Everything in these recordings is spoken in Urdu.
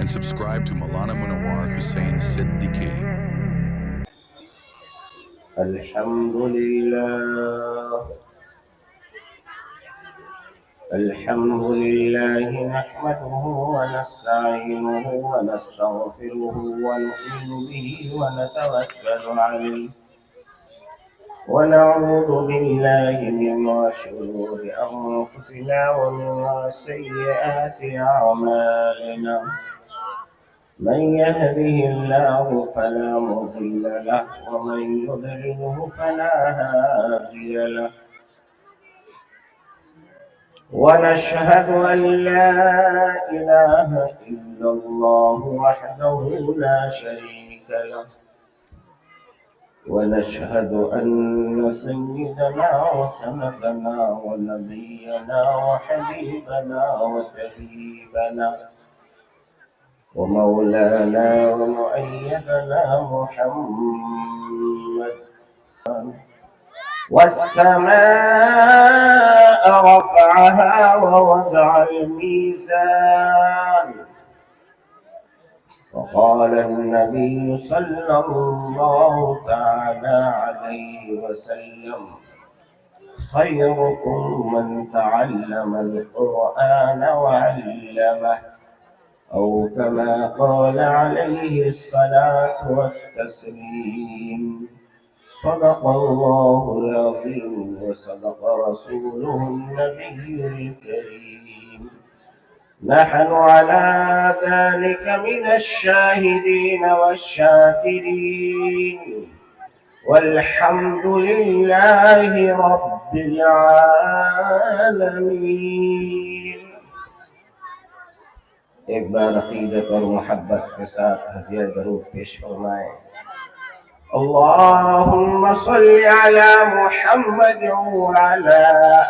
and subscribe to Maulana Munawar Hussain Siddiqui. الحمد لله نحمده ونستعينه ونستغفره ونؤمن به ونتوكل عليه ونعوذ بالله من شرور أنفسنا ومن سيئات أعمالنا من يهده الله فلا مضل له ومن يضلله فلا هادي له ونشهد أن لا إله إلا الله وحده لا شريك له ونشهد أن سيدنا وسندنا ونبينا وحبيبنا وطبيبنا ومولانا ومؤيدنا محمد والسماء رفعها ووزع الميزان وقال النبي صلى الله تعالى عليه وسلم خيركم من تعلم القرآن وعلمه أو كما قال عليه الصلاة والتسليم صدق الله العظيم وصدق رسوله النبي الكريم نحن على ذلك من الشاهدين والشاكرين والحمد لله رب العالمين. ایک بار عقیدت اور محبت کے ساتھ ہدیہ درود پیش فرمائیں. اللهم صل على محمد وعلى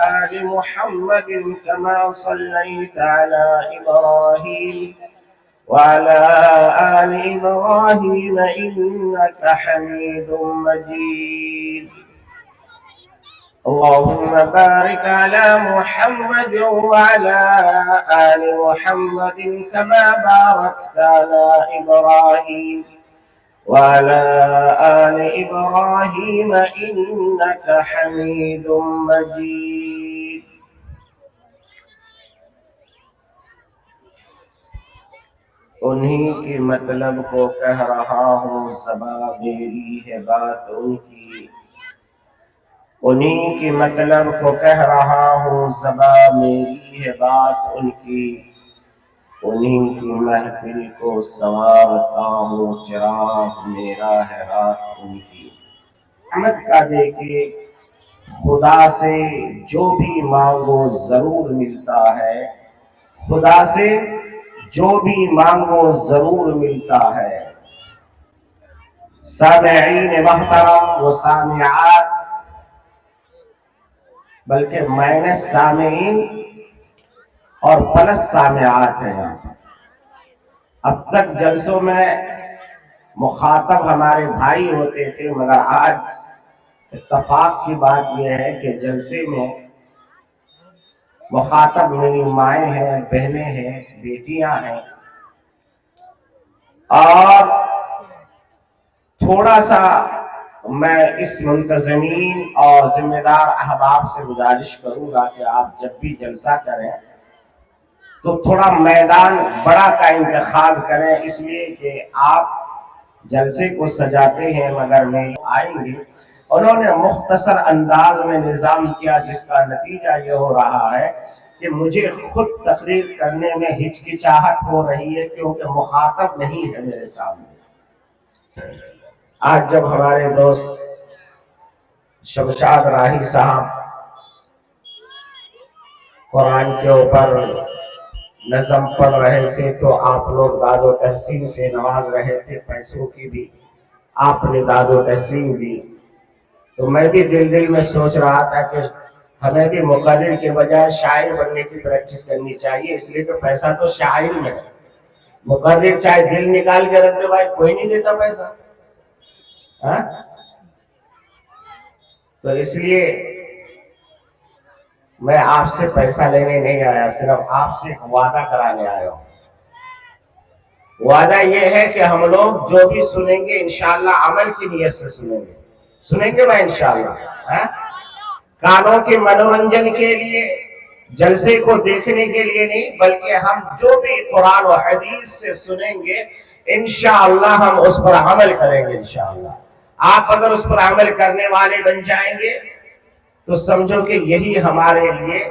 آل محمد كما صليت على إبراهيم وعلى آل إبراهيم إنك حميد مجيد. اللهم بارك على محمد وعلى آل محمد كما باركت على إبراهيم وعلى آل إبراهيم إنك حميد مجيد. انہی کی مطلب کو کہہ رہا ہوں زباں میری ہے بات ان کی. انہی کی مطلب کو کہہ رہا ہوں زباں میری ہے بات ان کی. انہی کی محفل کو سنوارتا ہوں چراغ میرا ہے رات ان کی. رحمت کا دے کے خدا سے جو بھی مانگو ضرور ملتا ہے. خدا سے جو بھی مانگو ضرور ملتا ہے. سامعین محترم و سامعات بلکہ مائنس سامعین اور پلس سامعات ہیں یہاں پر. اب تک جلسوں میں مخاطب ہمارے بھائی ہوتے تھے مگر آج اتفاق کی بات یہ ہے کہ جلسے میں مخاطب میری مائیں ہیں، بہنیں ہیں، بیٹیاں ہیں. اور تھوڑا سا میں اس منتظمین اور ذمہ دار احباب سے گزارش کروں گا کہ آپ جب بھی جلسہ کریں تو تھوڑا میدان بڑا کا انتخاب کریں، اس لیے کہ آپ جلسے کو سجاتے ہیں مگر میں آئیں گے. انہوں نے مختصر انداز میں نظام کیا جس کا نتیجہ یہ ہو رہا ہے کہ مجھے خود تقریر کرنے میں ہچکچاہٹ ہو رہی ہے کیونکہ مخاطب نہیں ہے میرے سامنے. آج جب ہمارے دوست شمشاد راہی صاحب قرآن کے اوپر نظم پڑھ رہے تھے تو آپ لوگ داد و تحسین سے نواز رہے تھے، پیسوں کی بھی آپ نے داد و تحسین دی. تو میں بھی دل میں سوچ رہا تھا کہ ہمیں بھی مقرر کے بجائے شاعر بننے کی پریکٹس کرنی چاہیے، اس لیے کہ پیسہ تو شاعر میں ہے. مقرر چاہے دل نکال کے رکھ دے بھائی کوئی نہیں دیتا پیسہ. تو اس لیے میں آپ سے پیسہ لینے نہیں آیا، صرف آپ سے ایک وعدہ کرانے آیا ہوں. وعدہ یہ ہے کہ ہم لوگ جو بھی سنیں گے انشاءاللہ عمل کی نیت سے سنیں گے بھائی انشاءاللہ. کانوں کے منورنجن کے لیے، جلسے کو دیکھنے کے لیے نہیں، بلکہ ہم جو بھی قرآن و حدیث سے سنیں گے انشاءاللہ ہم اس پر عمل کریں گے انشاءاللہ. آپ اگر اس پر عمل کرنے والے بن جائیں گے تو سمجھو کہ یہی ہمارے لیے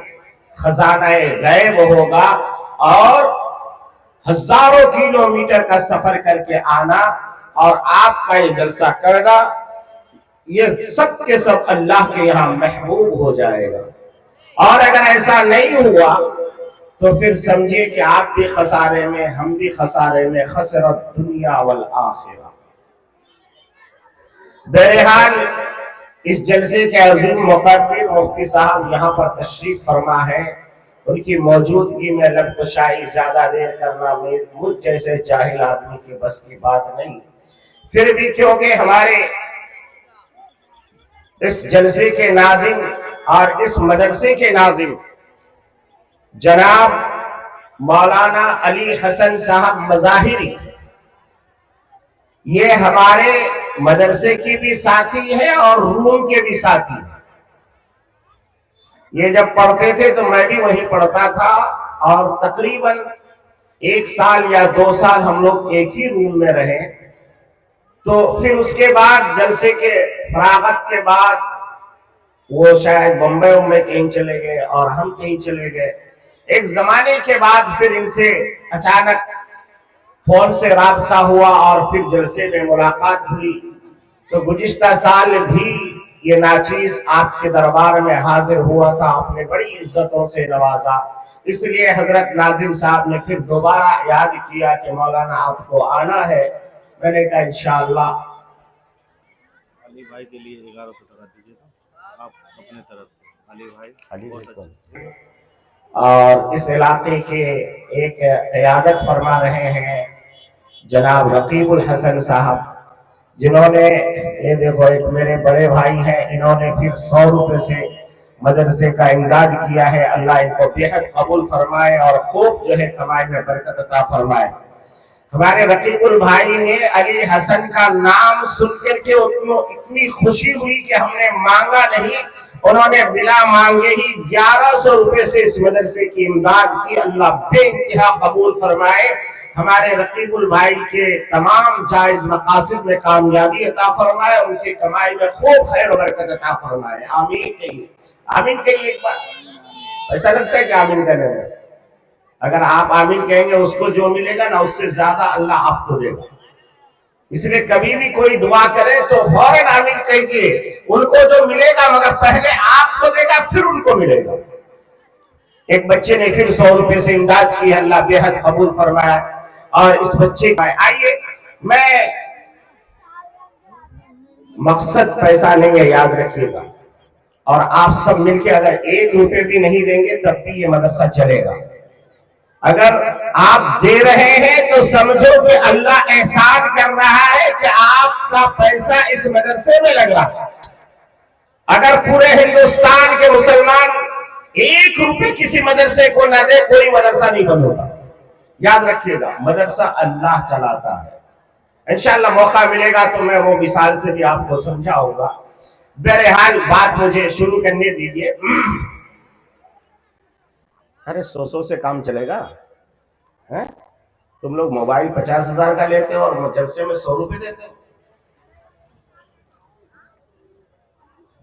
خزانہ غیب ہوگا، اور ہزاروں کلومیٹر کا سفر کر کے آنا اور آپ کا یہ جلسہ کرنا، یہ سب کے سب اللہ کے یہاں محبوب ہو جائے گا. اور اگر ایسا نہیں ہوا تو پھر سمجھیے کہ آپ بھی خسارے میں، ہم بھی خسارے میں، خسرت دنیا والآخرہ. بہرحال اس جلسے کے عظیم مقدم مفتی صاحب یہاں پر تشریف فرما ہے. ان کی موجودگی میں لبکشائی زیادہ دیر کرنا مجھ جیسے جاہل آدمی کی بس کی بات نہیں. پھر بھی کیونکہ ہمارے اس جلسے کے ناظم اور اس مدرسے کے ناظم جناب مولانا علی حسن صاحب مظاہری، یہ ہمارے مدرسے کی بھی ساتھی ہے اور روم کے بھی ساتھی ہیں. یہ جب پڑھتے تھے تو میں بھی وہیں پڑھتا تھا، اور تقریباً 1 سال یا 2 سال ہم لوگ ایک ہی روم میں رہے. تو پھر اس کے بعد جلسے کے فراغت کے بعد وہ شاید بمبئی میں کہیں چلے گئے اور ہم کہیں چلے گئے. ایک زمانے کے بعد پھر ان سے اچانک فون سے رابطہ ہوا اور پھر جلسے میں ملاقات ہوئی. تو گزشتہ سال بھی یہ ناچیز آپ کے دربار میں حاضر ہوا تھا، آپ نے بڑی عزتوں سے نوازا. اس لیے حضرت ناظم صاحب نے پھر دوبارہ یاد کیا کہ مولانا آپ کو آنا ہے. میں نے کہا انشاءاللہ. علی بھائی کے لیے 1100 ٹکا دیجیے گا آپ اپنے طرف سے. علی بھائی اور اس علاقے کے ایک قیادت فرما رہے ہیں جناب رقیب الحسن صاحب، جنہوں نے یہ دیکھو ایک میرے بڑے بھائی ہیں، انہوں نے پھر 100 روپے سے مدرسے کا امداد کیا ہے. اللہ ان کو بہت قبول فرمائے اور خوب جو ہے کمائی میں برکت عطا فرمائے. ہمارے رقیب البھائی نے علی حسن کا نام سن کر کے اتنی خوشی ہوئی کہ ہم نے مانگا نہیں، انہوں نے بلا مانگے ہی 1100 روپے سے اس مدرسے کی امداد کی. اللہ بے انتہا قبول فرمائے. ہمارے رقیب البھائی کے تمام جائز مقاصد میں کامیابی عطا فرمائے، ان کی کمائی میں خوب خیر و برکت عطا فرمائے. آمین کہیے، آمین کہیے ایک بار. ایسا لگتا ہے کہ آمین کرنے میں اگر آپ آمین کہیں گے اس کو جو ملے گا نا اس سے زیادہ اللہ آپ کو دے گا. اس لیے کبھی بھی کوئی دعا کرے تو فوراً آمین کہیے. ان کو جو ملے گا مگر پہلے آپ کو دے گا پھر ان کو ملے گا. ایک بچے نے پھر 100 روپے سے امداد کی، اللہ بے حد قبول فرمایا. اور اس بچے کا آئیے، میں مقصد پیسہ نہیں ہے، یاد رکھیے گا. اور آپ سب مل کے اگر 1 روپے بھی نہیں دیں گے تب بھی یہ مدرسہ چلے گا. اگر آپ دے رہے ہیں تو سمجھو کہ اللہ احسان کر رہا ہے کہ آپ کا پیسہ اس مدرسے میں لگ رہا ہے. اگر پورے ہندوستان کے مسلمان 1 روپے کسی مدرسے کو نہ دے کوئی مدرسہ نہیں بند ہوگا. یاد رکھیے گا مدرسہ اللہ چلاتا ہے. انشاءاللہ موقع ملے گا تو میں وہ مثال سے بھی آپ کو سمجھاؤں گا. بہرحال بات مجھے شروع کرنے دیجیے. ارے 100 سے کام چلے گا؟ تم لوگ موبائل 50,000 کا لیتے ہو اور جلسے میں 100 روپے دیتے ہو.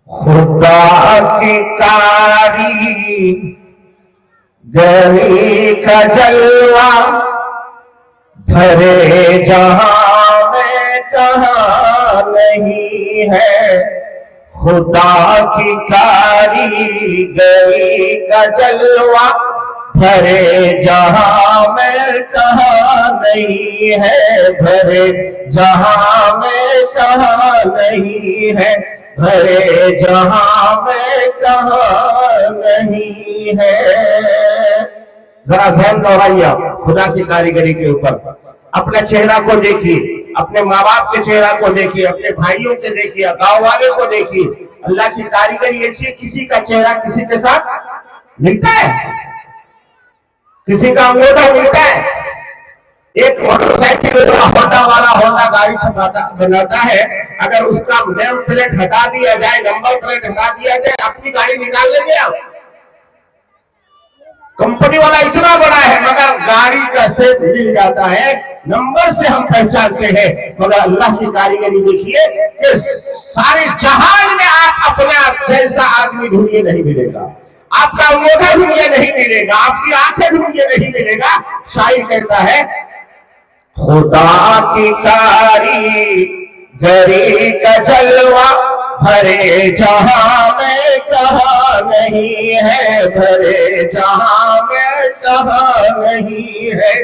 خدا کی کاری گری کا جلوہ بھرے جہاں میں کہاں نہیں ہے. خدا کی کاری گری کا جلوہ بھرے جہاں میں کہاں نہیں ہے. بھرے جہاں میں کہاں نہیں ہے. بھرے جہاں میں کہاں نہیں ہے. ذرا ذہن دوڑائیے خدا کی کاریگری کے اوپر. اپنے چہرہ کو دیکھیے، اپنے ماں باپ کے چہرہ کو دیکھیے، اپنے بھائیوں کے دیکھیے، گاؤں والے کو دیکھیے. اللہ کی کاریگری ایسی ہے کسی کا چہرہ کسی کے ساتھ ملتا ہے، کسی کا انگوٹھا ملتا ہے. ایک موٹر سائیکل ہونڈا والا ہونڈا گاڑی بناتا ہے، اگر اس کا نیم پلیٹ ہٹا دیا جائے، نمبر پلیٹ ہٹا دیا جائے، اپنی گاڑی نکال لیں گے آپ؟ کمپنی والا اتنا بڑا ہے مگر گاڑی کا سیٹ مل جاتا ہے، نمبر سے ہم پہچانتے ہیں۔ مگر اللہ کی کاریگری دیکھیے کہ سارے جہان میں آپ اپنا جیسا آدمی ڈھونڈیے نہیں ملے گا، آپ کا انگوٹھا ڈھونڈیے نہیں ملے گا، آپ کی آنکھیں ڈھونڈیے نہیں ملے گا۔ شاعر کہتا ہے خدا کی کاریگری کا جلوہ بھرے جہاں میں کہاں نہیں ہے، بھرے جہاں میں کہاں نہیں ہے،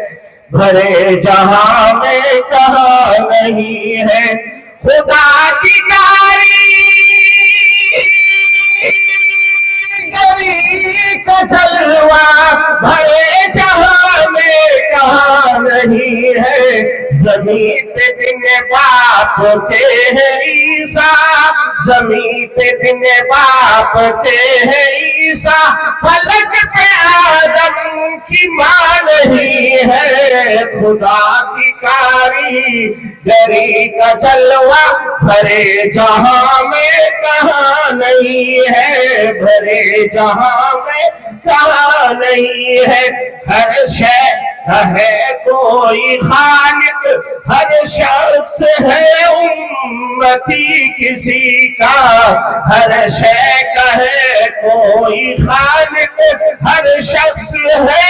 بھرے جہاں میں کہاں نہیں ہے۔ خدا کی کاریگری کا جلوہ بھرے جہاں میں کہاں نہیں ہے۔ زمین پہ دن باپ کے ہیں عیسیٰ، زمین پہ دن باپ کے ہیں عیسیٰ، فلک پہ آدم کی ماں نہیں ہے۔ خدا کی کاریگری کا جلوہ بھرے جہاں میں کہاں نہیں ہے، بھرے جہاں میں کہاں نہیں ہے۔ ہر شے کا ہے کوئی خالق، ہر شخص ہے امتی کسی کا، ہر شے کا ہے کوئی خالق، ہر شخص ہے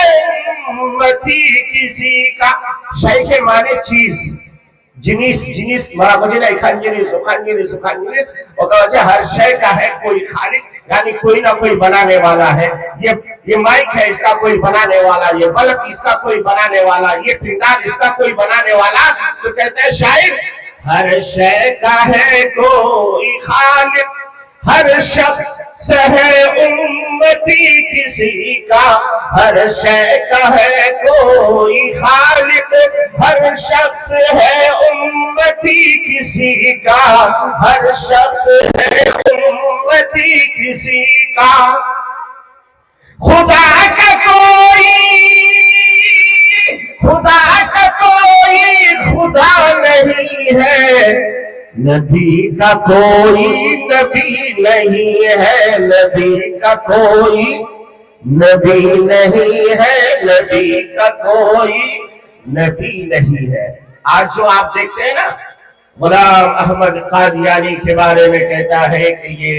امتی کسی کا۔ شے کے معنی چیز، جنس مرا بجے ایکھان جنس وہ کہا ہر شے کا ہے کوئی خالق، یعنی کوئی نہ کوئی بنانے والا ہے۔ یہ مائک ہے، اس کا کوئی بنانے والا، یہ بلب اس کا کوئی بنانے والا، یہ پنڈال اس کا کوئی بنانے والا۔ تو کہتے ہیں شاعر ہر شے کا ہے کوئی خالق، ہر شخص ہے امتی کسی کا، ہر شے کا ہے کوئی خالق، ہر شخص ہے امتی کسی کا، ہر شخص ہے امتی کسی کا۔ خدا کا کوئی خدا نہیں ہے، نبی کا کوئی نبی نہیں ہے، نبی کا کوئی نبی نہیں ہے، نبی کا کوئی نبی نہیں ہے۔ آج جو آپ دیکھتے ہیں نا، غلام احمد قادیانی کے بارے میں کہتا ہے کہ یہ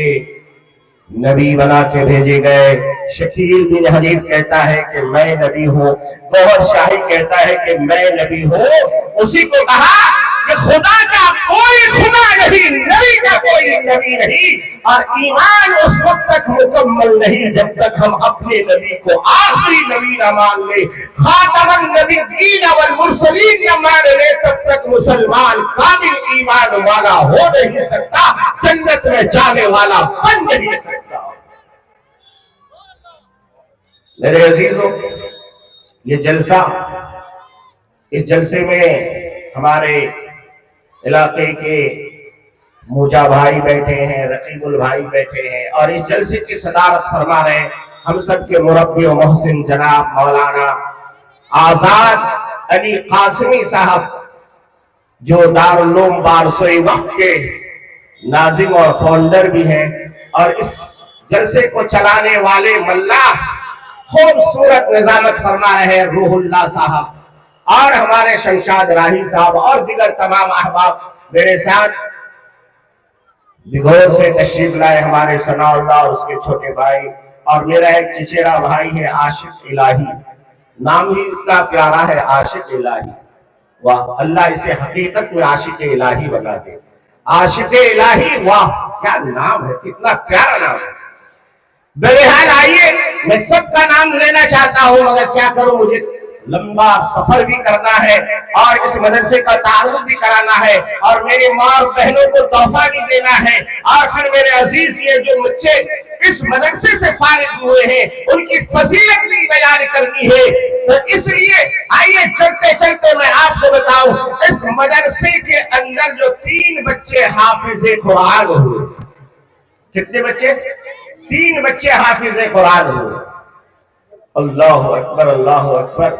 نبی بنا کے بھیجے گئے، شکیل بن حنیف کہتا ہے کہ میں نبی ہوں، گوہر شاہی کہتا ہے کہ میں نبی ہوں۔ اسی کو کہا کہ خدا کا کوئی خدا نہیں، نبی کا کوئی نبی نہیں، اور ایمان اس وقت تک مکمل نہیں جب تک ہم اپنے نبی کو آخری نبی نہ مان لے، خاتم النبیین والمرسلین نہ مان لے، تب تک مسلمان کامل ایمان والا ہو نہیں سکتا، جنت میں جانے والا بن نہیں سکتا۔ میرے عزیزوں، یہ جلسہ، اس جلسے میں ہمارے علاقے کے موجا بھائی بیٹھے ہیں، رقیب البھائی بیٹھے ہیں، اور اس جلسے کی صدارت فرما رہے ہیں ہم سب کے مربی و محسن جناب مولانا آزاد علی قاسمی صاحب، جو دارالعلوم بارسوئی وقت کے ناظم اور فاؤنڈر بھی ہیں، اور اس جلسے کو چلانے والے ملاح خوبصورت نظامت فرما رہے ہیں روح اللہ صاحب، اور ہمارے شمشاد راہی صاحب، اور دیگر تمام احباب میرے ساتھ بگھور سے تشریف لائے ہمارے ثناء اللہ اور اس کے چھوٹے بھائی، اور میرا ایک چچیرا بھائی ہے عاشق الہی، نام ہی اتنا پیارا ہے عاشق الہی، واہ اللہ اسے حقیقت میں عاشق الہی بنا دے۔ عاشق الہی، واہ کیا نام ہے، کتنا پیارا نام ہے۔ بہرحال آئیے، میں سب کا نام لینا چاہتا ہوں مگر کیا کروں، مجھے لمبا سفر بھی کرنا ہے اور اس مدرسے کا تعارف بھی کرانا ہے، اور میری ماں اور بہنوں کو تحفہ بھی دینا ہے، اور پھر میرے عزیز یہ جو بچے اس مدرسے سے فارغ ہوئے ہیں ان کی فضیلت بھی بیان کرنی ہے۔ تو اس لیے آئیے چلتے چلتے میں آپ کو بتاؤں، اس مدرسے کے اندر جو 3 بچے حافظ قرآن ہوئے، کتنے بچے؟ 3 بچے حافظ قرآن ہوئے۔ اللہ اکبر، اللہ اکبر۔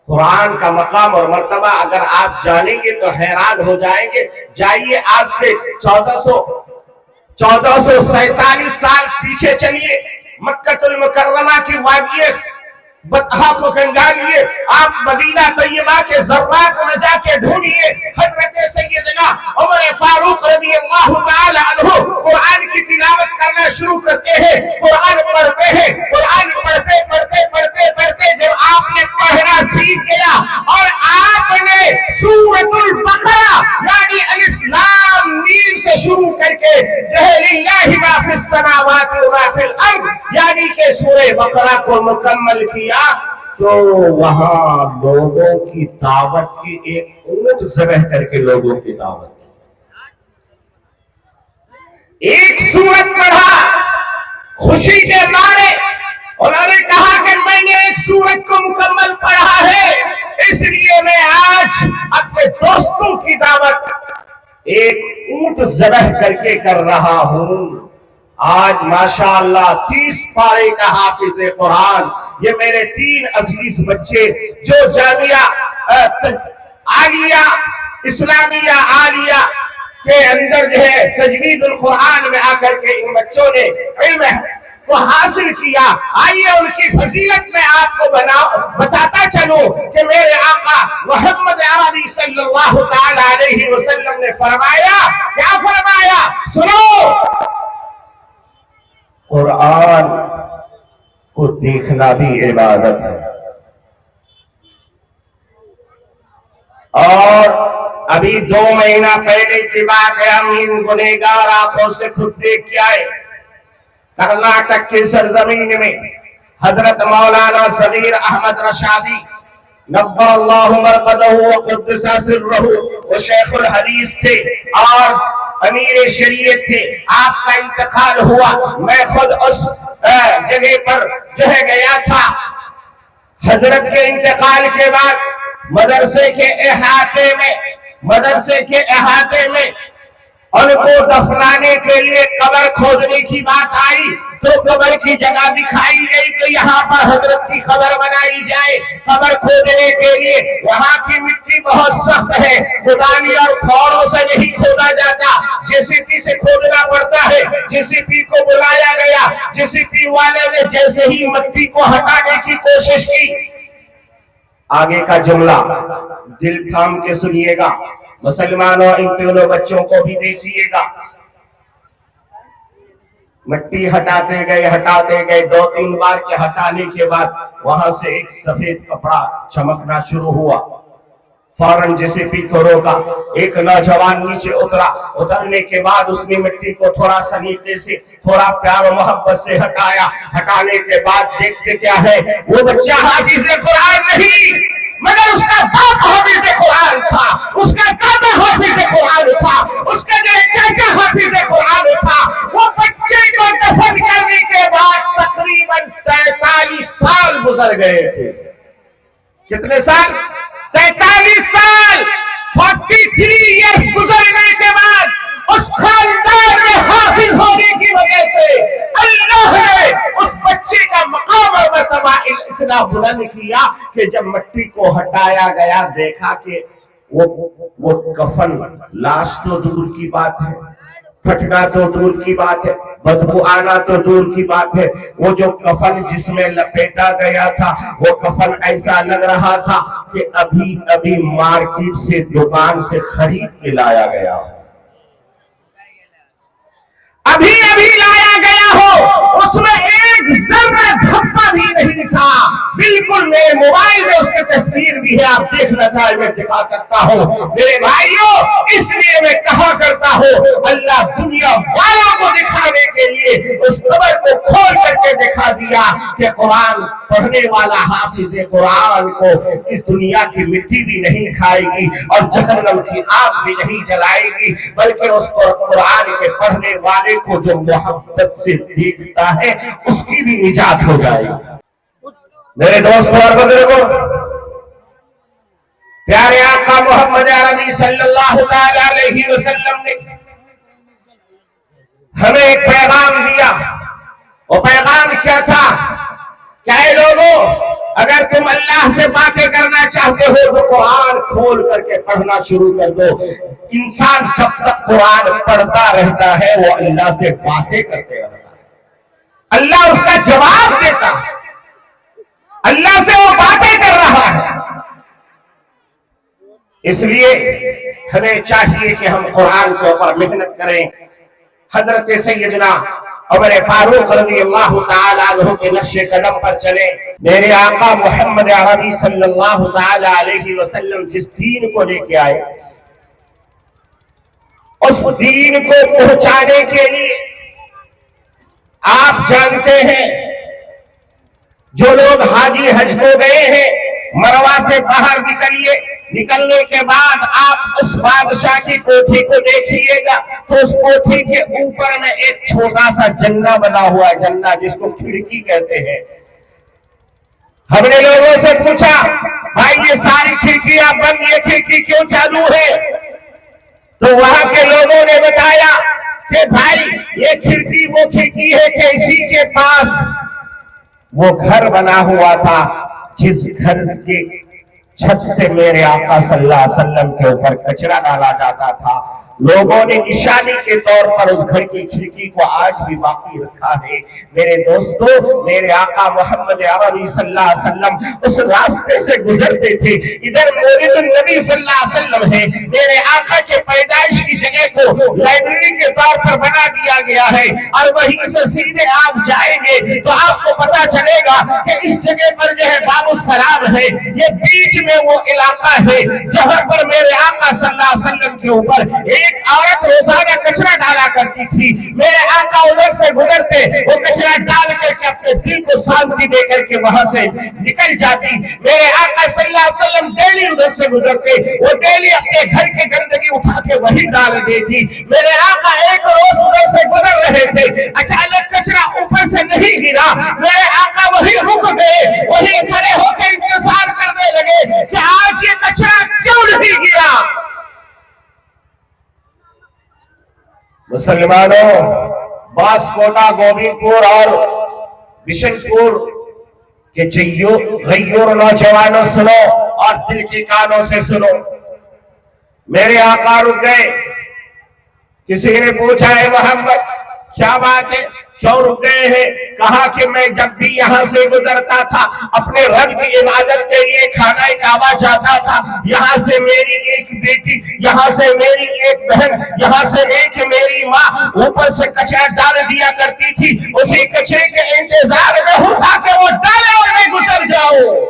قرآن کا مقام اور مرتبہ اگر آپ جانیں گے تو حیران ہو جائیں گے. جائیے آج سے 1447 سال پیچھے چلیے، مکہ المکرمہ کی وادی بطحا کو کنگالیے، آپ مدینہ طیبہ کے ذرات میں جا کے ڈھونڈیے. حضرت سیدنا عمر فاروق رضی اللہ تعالی عنہ قرآن کی تلاوت کرنا شروع کرتے ہیں، قرآن پڑھتے ہیں، قرآن پڑھتے پڑھتے پڑھتے پڑھتے جب آپ نے پڑھنا سیکھ گیا اور آپ نے سورۃ البقرہ یعنی الف لام میم سے شروع کر کے جو ہے للہ ما فی السماوات و ما فی الارض یعنی کہ سورہ بقرہ کو مکمل کیا تو وہاں لوگوں کی دعوت کی ایک اونٹ ذبح کر کے لوگوں کی دعوت کی. ایک سورت پڑھا خوشی کے مارے، انہوں نے کہا کہ میں نے ایک سورت کو مکمل پڑھا ہے، اس لیے میں آج اپنے دوستوں کی دعوت ایک اونٹ ذبح کر کے کر رہا ہوں. آج ماشاءاللہ 30 پارے کا حافظ قرآن یہ میرے 3 عزیز بچے جو جامعہ عالیہ اسلامیہ عالیہ کے اندر جو ہے تجوید القرآن میں آ کر کے ان بچوں نے علم کو حاصل کیا. آئیے ان کی فضیلت میں آپ کو بتاتا چلوں کہ میرے آقا محمد عربی صلی اللہ تعالی علیہ وسلم نے فرمایا، کیا فرمایا؟ سنو، قرآن کو دیکھنا بھی عبادت ہے. اور ابھی 2 مہینہ پہلے کی بات ہے، ہم ان گنہگار آنکھوں سے خود دیکھ کے آئے. کرناٹک کی سرزمین میں حضرت مولانا صغیر احمد رشادی نور اللہ مرقدہ وقدس سرہ وہ شیخ الحدیث تھے اور امیر شریعت تھے. آپ کا انتقال ہوا، میں خود اس جگہ پر جو ہے گیا تھا. حضرت کے انتقال کے بعد مدرسے کے احاطے میں ان کو دفنانے کے لیے قبر کھودنے کی بات آئی تو قبر کی جگہ دکھائی گئی کہ یہاں پر حضرت کی قبر بنائی جائے. قبر کھودنے کے لیے وہاں کی مٹی بہت سخت ہے، کدالی اور پھاڑوں سے نہیں کھودا جاتا، JCB سے کھودنا پڑتا ہے. JCB کو بلایا گیا، JCB والے نے جیسے ہی مٹی کو ہٹانے کی کوشش کی، آگے کا جملہ دل تھام کے سنیے گا مسلمانوں، ان تینوں بچوں کو بھی دیکھیے گا. مٹی ہٹاتے گئے 2-3 بار کے ہٹانے کے بعد وہاں سے ایک سفید کپڑا چمکنا شروع ہوا. فوراً JCB کو روکا، ایک نوجوان نیچے اترنے کے بعد اس نے مٹی کو تھوڑا سلیقے سے تھوڑا پیار و محبت سے ہٹایا. ہٹانے کے بعد دیکھتے کیا ہے، وہ بچہ حافظ قرآن نہیں مگر اس کا باپ حافظ قرآن تھا، اس کا دادا حافظ قرآن تھا، اس کا جو چاچا حافظ قرآن تھا. وہ بچے کو دفن کرنے کے بعد تقریباً 43 سال گزر گئے تھے. کتنے سال؟ 43 سال. 43 ایئرز گزرنے کے بعد اس خاندان میں حافظ ہونے کی وجہ سے اللہ نے اس بچے کا مقام اور مرتبہ اتنا بلند کیا کہ جب مٹی کو ہٹایا گیا دیکھا کہ وہ کفن، لاش تو دور کی بات ہے، پھٹنا تو دور کی بات ہے، بدبو آنا تو دور کی بات ہے، وہ جو کفن جس میں لپیٹا گیا تھا وہ کفن ایسا لگ رہا تھا کہ ابھی مارکیٹ سے دکان سے خرید کے لایا گیا ہو، ابھی لایا گیا ہو. اس میں ایک ذرہ دھپا بھی نہیں تھا، بالکل. میرے موبائل میں اس کی تصویر بھی ہے، آپ دیکھنا چاہے میں دکھا سکتا ہوں. میرے بھائیوں، اس لیے میں کہا کرتا ہوں اللہ دنیا والوں کو دکھانے کے لیے اس قبر کو کھول کر کے دکھا دیا کہ قرآن پڑھنے والا حافظ قرآن کو اس دنیا کی مٹی بھی نہیں کھائے گی اور جہنم کی آگ بھی نہیں جلائے گی، بلکہ اس قرآن کے پڑھنے والے کو جو محبت سے دیکھتا ہے اس کی بھی نجات ہو جائے گی. میرے دوستوں اور بزرگوں، پیارے آقا محمد عربی صلی اللہ تعالی علیہ وسلم نے ہمیں ایک پیغام دیا. وہ پیغام کیا تھا؟ کیا اے لوگوں، اگر تم اللہ سے باتیں کرنا چاہتے ہو تو قرآن کھول کر کے پڑھنا شروع کر دو. انسان جب تک قرآن پڑھتا رہتا ہے وہ اللہ سے باتیں کرتے رہتا ہے, اللہ اس کا جواب دیتا ہے, اللہ سے وہ باتیں کر رہا ہے. اس لیے ہمیں چاہیے کہ ہم قرآن کے اوپر محنت کریں. حضرت سیدنا عمر فاروق رضی اللہ تعالی عنہ کے نقش قدم پر چلیں. میرے آقا محمد عربی صلی اللہ تعالی علیہ وسلم جس دین کو لے کے آئے, اس دین کو پہنچانے کے لیے آپ جانتے ہیں جو لوگ حاجی حج کو گئے ہیں, مروا سے باہر نکلیے, نکلنے کے بعد آپ اس بادشاہ کی کوٹھی کو دیکھیے گا تو اس کوٹھی کے اوپر میں ایک چھوٹا سا جنہ بنا ہوا ہے, جنہ جس کو کھڑکی کہتے ہیں. ہم نے لوگوں سے پوچھا بھائی یہ ساری کھڑکیاں بند, یہ کھڑکی کیوں چالو ہے؟ تو وہاں کے لوگوں نے بتایا کہ بھائی یہ کھڑکی وہ کھڑکی ہے کہ اسی کے پاس وہ گھر بنا ہوا تھا جس گھر کے چھت سے میرے آقا صلی اللہ علیہ وسلم کے اوپر کچرا ڈالا جاتا تھا. لوگوں نے نشانی کے طور پر اس گھر کی کھڑکی کو آج بھی باقی رکھا ہے. میرے دوستو, میرے آقا محمد عربی صلی اللہ علیہ وسلم اس راستے سے گزرتے تھے. ادھر مولد النبی صلی اللہ علیہ وسلم ہے, میرے آقا کے پیدائش کی جگہ کو لائبریری کے طور پر بنا دیا گیا ہے, اور وہیں سے سیدھے آپ جائیں گے تو آپ کو پتا چلے گا کہ اس جگہ پر جو ہے باب السلام ہے. یہ بیچ میں وہ علاقہ ہے جہاں پر میرے آقا صلی اللہ علیہ وسلم کے اوپر ایک عورت روزانہ کچرا ڈالا کرتی تھی. میرے آقا ادھر سے گزرتے, وہ کچرا ڈال کر کے اپنے دل کو شانتی دے کر کے وہاں سے نکل جاتی. میرے آقا صلی اللہ علیہ وسلم ڈیلی ادھر سے گزرتے, وہ ڈیلی اپنے گھر کی گندگی اٹھا کے وہی ڈال دیتی. میرے آقا ایک روز ادھر سے گزر رہے تھے, اچانک کچرا اوپر سے نہیں گرا. میرے آقا وہی رک گئے, وہی کھڑے ہو کے انتظار کرنے لگے کہ آج یہ کچرا کیوں نہیں گرا. مسلمانوں, باسکوٹا, گوبند پور اور بشن پور کے غیور نوجوانوں سنو اور دل کی کانوں سے سنو. میرے آقا رک گئے. کسی نے پوچھا ہے محمد کیا بات ہے, کیوں رک گئے ہیں؟ کہا کہ میں جب بھی یہاں سے گزرتا تھا اپنے رب کی عبادت کے لیے خانہ کعبہ جاتا تھا. یہاں سے میری ایک بیٹی, یہاں سے میری ایک بہن, یہاں سے ایک میری ماں اوپر سے کچرا ڈال دیا کرتی تھی. اسی کچرے کے انتظار میں ہوں تاکہ وہ ڈالے اور میں گزر جاؤں.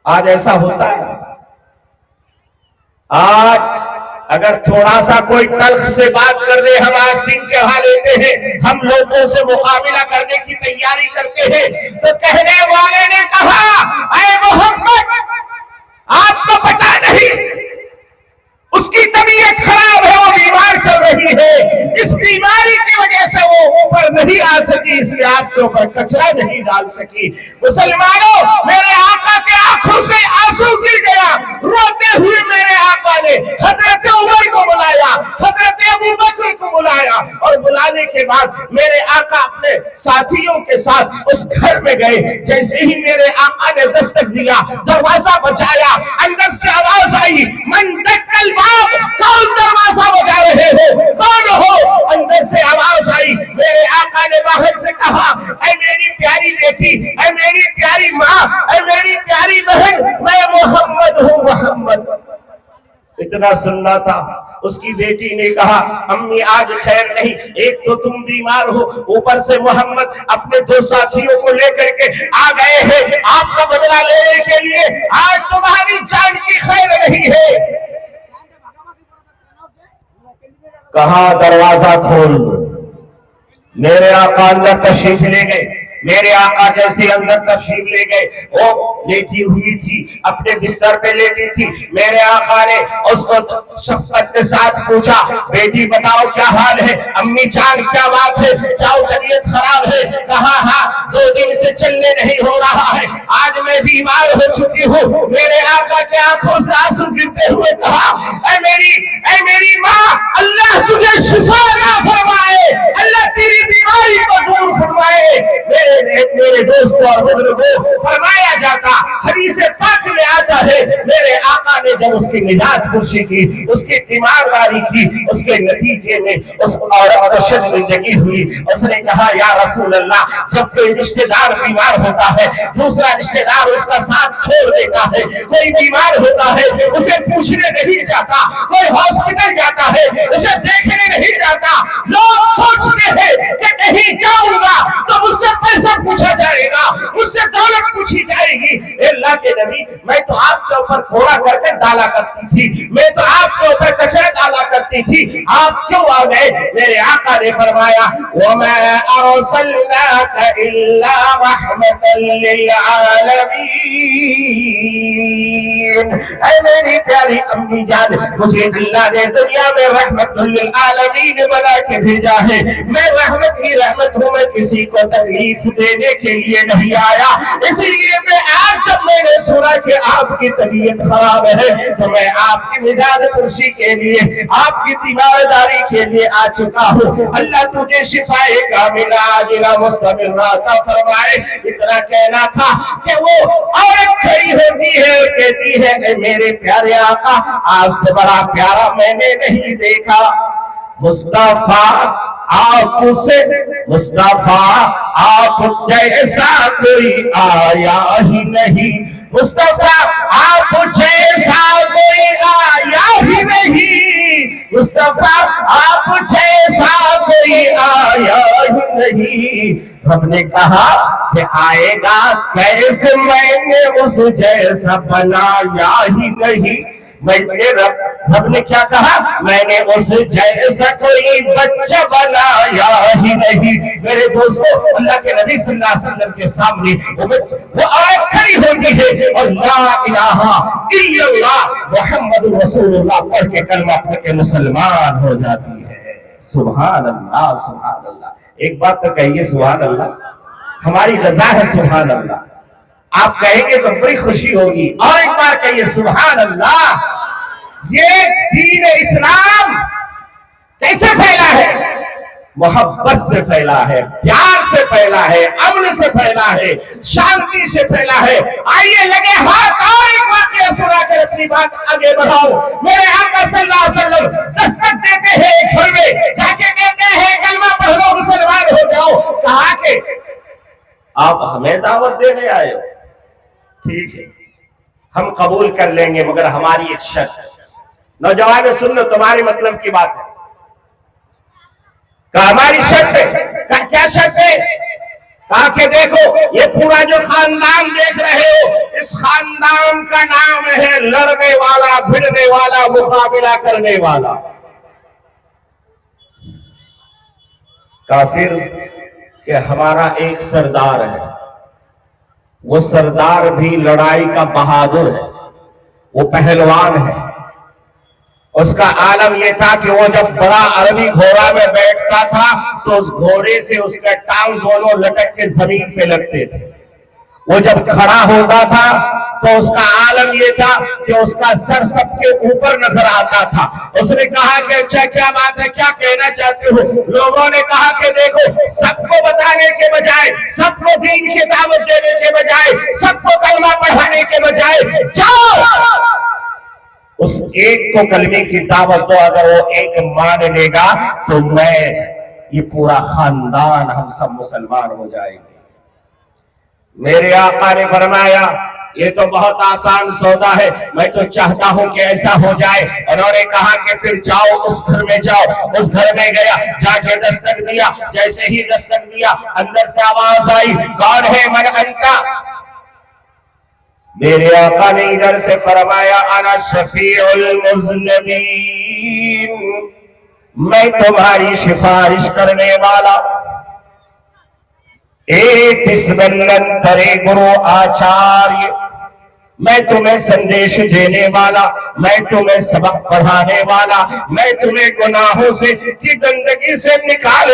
آج ایسا ہوتا ہے؟ آج اگر تھوڑا سا کوئی تلخ سے بات کر دے ہم آستین چڑھا لیتے ہیں, ہم لوگوں سے مقابلہ کرنے کی تیاری کرتے ہیں. تو کہنے والے نے کہا اے محمد آپ کو پتا نہیں اس کی طبیعت خراب ہے, وہ بیمار چل رہی ہے, اس بیماری کی وجہ سے وہ اوپر نہیں آ سکی, اس لیے آپ کے اوپر کچرا نہیں ڈال سکی. مسلمانوں, میرے آقا کے آنکھوں سے آنسو گر گیا. روتے ہوئے میرے آقا نے حضرت عمر کو بلایا, حضرت ابو بکر کو بلایا, اور بلانے کے بعد میرے آقا اپنے ساتھیوں کے ساتھ اس گھر میں گئے. جیسے ہی میرے آقا نے دستک دیا, دروازہ بجایا, اندر سے آواز آئی من دکل باب, کون دروازہ بجا رہے ہو, کون ہو؟ اندر سے آواز آئی. میرے آقا نے باہر سے کہا اے میری پیاری بیٹی, اے میری پیاری ماں, اے میری پیاری بہن, میں محمد ہوں. محمد اتنا سننا تھا. اس کی بیٹی نے کہا امی آج خیر نہیں, ایک تو تم بیمار ہو, اوپر سے محمد اپنے دو ساتھیوں کو لے کر کے آ گئے ہیں آپ کا بدلہ لینے کے لیے. آج تمہاری جان کی خیر نہیں ہے. کہا دروازہ کھول. میرے آقا اندر تشریف لے گئے. میرے آقا جیسے اندر تشریف لے گئے, وہ لیٹی ہوئی تھی, اپنے بستر پہ لیٹی تھی. میرے آقا نے اس کو شفقت کے ساتھ پوچھا بیٹی بتاؤ کیا حال ہے؟ امی جان کیا بات ہے, کیا طبیعت خراب ہے؟ کہا ہاں 2 دن سے چلنے نہیں ہو رہا ہے, آج میں بیمار ہو چکی ہوں. میرے آقا کے آنکھوں سے آنسو گرتے ہوئے کہا اے میری ماں, اللہ تجھے شفا عطا فرمائے, اللہ تیری بیماری کو دور فرمائے. میرے دوستوں اور بزرگوں, فرمایا جب اس کی نجات پرسی کی، اس کی تیمارداری کی، اس کے نتیجے میں اس عورت کو شرمندگی ہوئی. اس نے کہا یا رسول اللہ، جب کوئی رشتہ دار بیمار ہوتا ہے، دوسرا رشتہ دار اس کا ساتھ چھوڑ دیتا ہے، کوئی بیمار ہوتا ہے اسے پوچھنے نہیں جاتا، کوئی ہاسپٹل جاتا ہے اسے دیکھنے نہیں جاتا، لوگ سوچتے ہیں کہ کہیں جاؤں گا تو مجھ سے پیسہ پوچھا جائے گا، مجھ سے دولت پوچھی جائے گی. اللہ کے نبی، میں تو آپ کے اوپر کوڑا کر کے ڈالا کرتی تھی، میں تو آپ کے اوپر کچرا ڈالا کرتی تھی، آپ کیوں آ گئے؟ میرے آقا نے فرمایا وَمَا أَرْسَلْنَاكَ إِلَّا رَحْمَةً لِلْعَالَمِينَ. اے میری پیاری امی جان، مجھے اللہ نے دنیا میں رحمت للعالمین بنا کے بھیجا ہے. میں رحمت ہی رحمت ہوں، میں کسی کو تکلیف دینے کے لیے نہیں آیا. اسی لیے میں آج جب میں نے سنا کہ آپ کی طبیعت خراب ہے تو میں آپ کی مزاج پرسی کے لیے، آپ کی تیمارداری کے لیے آ چکا ہوں. اللہ تجھے شفائے کاملہ عاجلہ مستمرہ عطا فرمائے. اتنا کہنا تھا کہ وہ عورت کھڑی ہوتی ہے اور کہتی ہے کہ میرے پیارے آقا، آپ سے بڑا پیارا میں نے نہیں دیکھا. مصطفیٰ آپ سے، مصطفیٰ آپ جیسا کوئی آیا ہی نہیں، مصطفیٰ آپ جیسا کوئی آیا ہی نہیں، مصطفیٰ آپ جیسا کوئی آیا ہی نہیں. رب نے کہا کہ آئے گا کیسے، میں نے اس جیسا بنایا ہی نہیں. رب نے کیا کہا؟ میں نے اس جیسا کوئی بچہ بنایا ہی نہیں. میرے دوستو، اللہ کے نبی صلی اللہ علیہ وسلم کے سامنے وہ آیت کھڑی ہوتی ہے اور لا الہ الا اللہ محمد رسول اللہ پڑھ کے کلمہ پڑھ کے مسلمان ہو جاتی ہے. سبحان اللہ، سبحان اللہ. ایک بات تو کہیے سبحان اللہ، ہماری غذا ہے سبحان اللہ. آپ کہیں گے تو بڑی خوشی ہوگی. اور ایک بار کہیے سبحان اللہ. یہ دین اسلام کیسے پھیلا ہے؟ محبت سے پھیلا ہے، پیار سے پھیلا ہے، امن سے پھیلا ہے، شانتی سے پھیلا ہے. آئیے لگے ہاتھ اور ایک واقعہ سنا کر اپنی بات آگے بڑھاؤ. میرے آقا صلی اللہ علیہ وسلم دستک دیتے ہیں ایک گھر میں، جا کے کہتے ہیں کلمہ پڑھ لو مسلمان ہو جاؤ. کہا کہ آپ ہمیں دعوت دینے آئے ہو، ٹھیک ہے ہم قبول کر لیں گے، مگر ہماری ایک شرط ہے. نوجوان سن لو، تمہارے مطلب کی بات ہے. کہا ہماری شرط ہے. کہا کیا شرط ہے؟ کہا کہ دیکھو یہ پورا جو خاندان دیکھ رہے ہو، اس خاندان کا نام ہے لڑنے والا، بھڑنے والا، مقابلہ کرنے والا. کافر کہ ہمارا ایک سردار ہے، وہ سردار بھی لڑائی کا بہادر ہے، وہ پہلوان ہے. اس کا عالم یہ تھا کہ وہ جب بڑا عربی گھوڑا میں بیٹھتا تھا تو اس گھوڑے سے اس کا ٹانگ دونوں لٹک کے زمین پہ لگتے تھے. وہ جب کھڑا ہوتا تھا تو اس کا عالم یہ تھا کہ اس کا سر سب کے اوپر نظر آتا تھا. اس نے کہا کہ اچھا کیا بات ہے، کیا کہنا چاہتے ہو؟ لوگوں نے کہا کہ دیکھو، سب کو بتانے کے بجائے، سب کو دین کی دعوت دینے کے بجائے، سب کو کلمہ پڑھانے کے بجائے، جاؤ اس ایک کو کلمے کی دعوت دو. اگر وہ ایک مان لے گا تو میں، یہ پورا خاندان، ہم سب مسلمان ہو جائیں گے. میرے آقا نے فرمایا یہ تو بہت آسان سودا ہے، میں تو چاہتا ہوں کہ ایسا ہو جائے. انہوں نے کہا کہ پھر جاؤ اس گھر میں جاؤ. اس گھر میں گیا، جا کے دستک دیا. جیسے ہی دستک دیا اندر سے آواز آئی، کون ہے؟ من انتا؟ میرے آقا نے ادھر سے فرمایا انا شفیع المذنبین، میں تمہاری سفارش کرنے والا، ایک بسملنترے گرو آچاریہ، میں تمہیں سندیش دینے والا، میں تمہیں سبق پڑھانے والا، میں تمہیں گناہوں سے کی گندگی سے نکال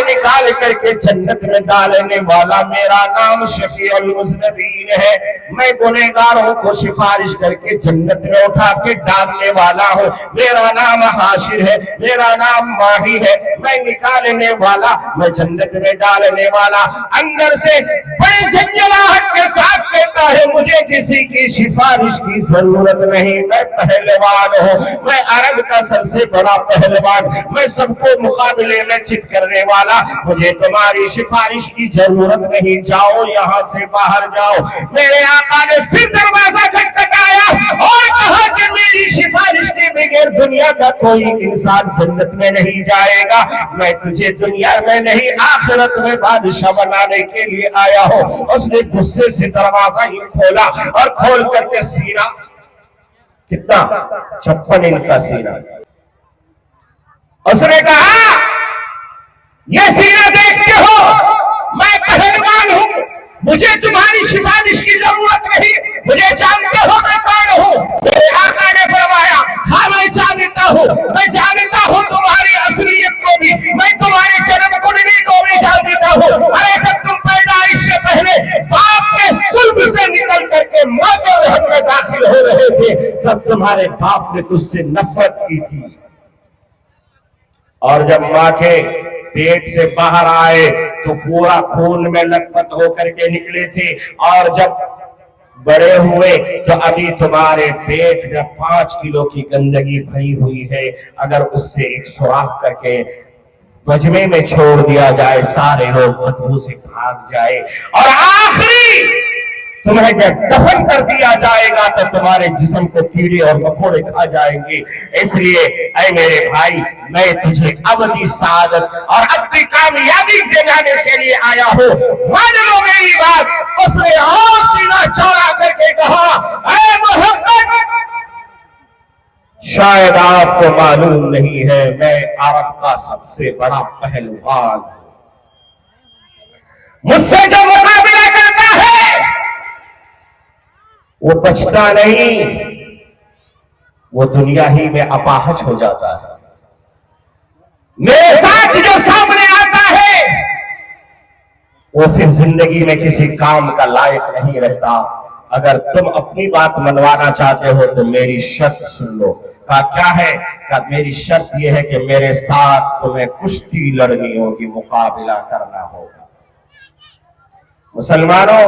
کر کے جنت میں ڈالنے والا. میرا نام شفیع المذنبین ہے. میں گنہگاروں کو سفارش کر کے جنت میں اٹھا کے ڈالنے والا ہوں. میرا نام حاشر ہے، میرا نام ماہی ہے. میں نکالنے والا، میں جنت میں ڈالنے والا. اندر سے بڑی جھنجھلاہٹ کے ساتھ کہتا ہے مجھے کسی کی شفا سفارش کی ضرورت نہیں، میں پہلوان ہوں، میں عرب کا سب سے بڑا پہلوان، میں سب کو مقابلے میں چت کرنے والا، مجھے تمہاری سفارش کی ضرورت نہیں، جاؤ یہاں سے باہر جاؤ۔ میرے آقا نے پھر دروازہ کھٹکھٹایا اور کہا کہ میری سفارش کے بغیر دنیا کا کوئی انسان جنت میں نہیں جائے گا، میں تجھے دنیا میں نہیں آخرت میں بادشاہ بنانے کے لیے آیا ہوں۔ اس نے غصے سے دروازہ ہی کھولا اور کھول کر کے سینہ، کتنا 56 انچ کا سینہ، اس نے کہا یہ سینہ دیکھتے ہو میں پہلوان ہوں، مجھے تمہاری سفارش کی ضرورت نہیں، مجھے جانتے ہو میں کون ہوں؟ میرے آقا نے فرمایا ہاں میں جانتا ہوں تمہاری اصلیت کو بھی، میں تمہاری جنم کنڈلی کو بھی جانتا ہوں۔ ارے جب تم پیدائش سے پہلے باپ کے صلب سے نکل کر کے ماں کے رحم میں داخل ہو رہے تھے تب تمہارے باپ نے تجھ سے نفرت کی تھی، اور جب ماں کے پیٹ سے باہر آئے تو پورا خون میں لت پت ہو کر کے نکلے تھے، اور جب بڑے ہوئے تو ابھی تمہارے پیٹ میں 5 کلو کی گندگی بھری ہوئی ہے، اگر اس سے ایک سوراخ کر کے مجمع میں چھوڑ دیا جائے سارے لوگ بدبو سے بھاگ جائے، اور آخری تمہیں جب دفن کر دیا جائے گا تو تمہارے جسم کو کیڑے اور مکوڑے کھا جائیں گے۔ اس لیے اے میرے بھائی میں تجھے ابدی سعادت اور ابدی کامیابی دلانے کے لیے آیا ہوں، مان لو میری بات۔ اس نے اور سینہ چوڑا کر کے کہا اے محمد شاید آپ کو معلوم نہیں ہے میں عرب کا سب سے بڑا پہلوان ہوں، مجھ سے جو مقابلہ کرتا ہے وہ بچتا نہیں، وہ دنیا ہی میں اپاہج ہو جاتا ہے۔ میرے ساتھ جو سامنے آتا ہے وہ پھر زندگی میں کسی کام کا لائق نہیں رہتا۔ اگر تم اپنی بات منوانا چاہتے ہو تو میری شرط سن لو۔ کہا کیا ہے؟ کہا میری شرط یہ ہے کہ میرے ساتھ تمہیں کشتی لڑنی ہوگی، مقابلہ کرنا ہوگا۔ مسلمانوں،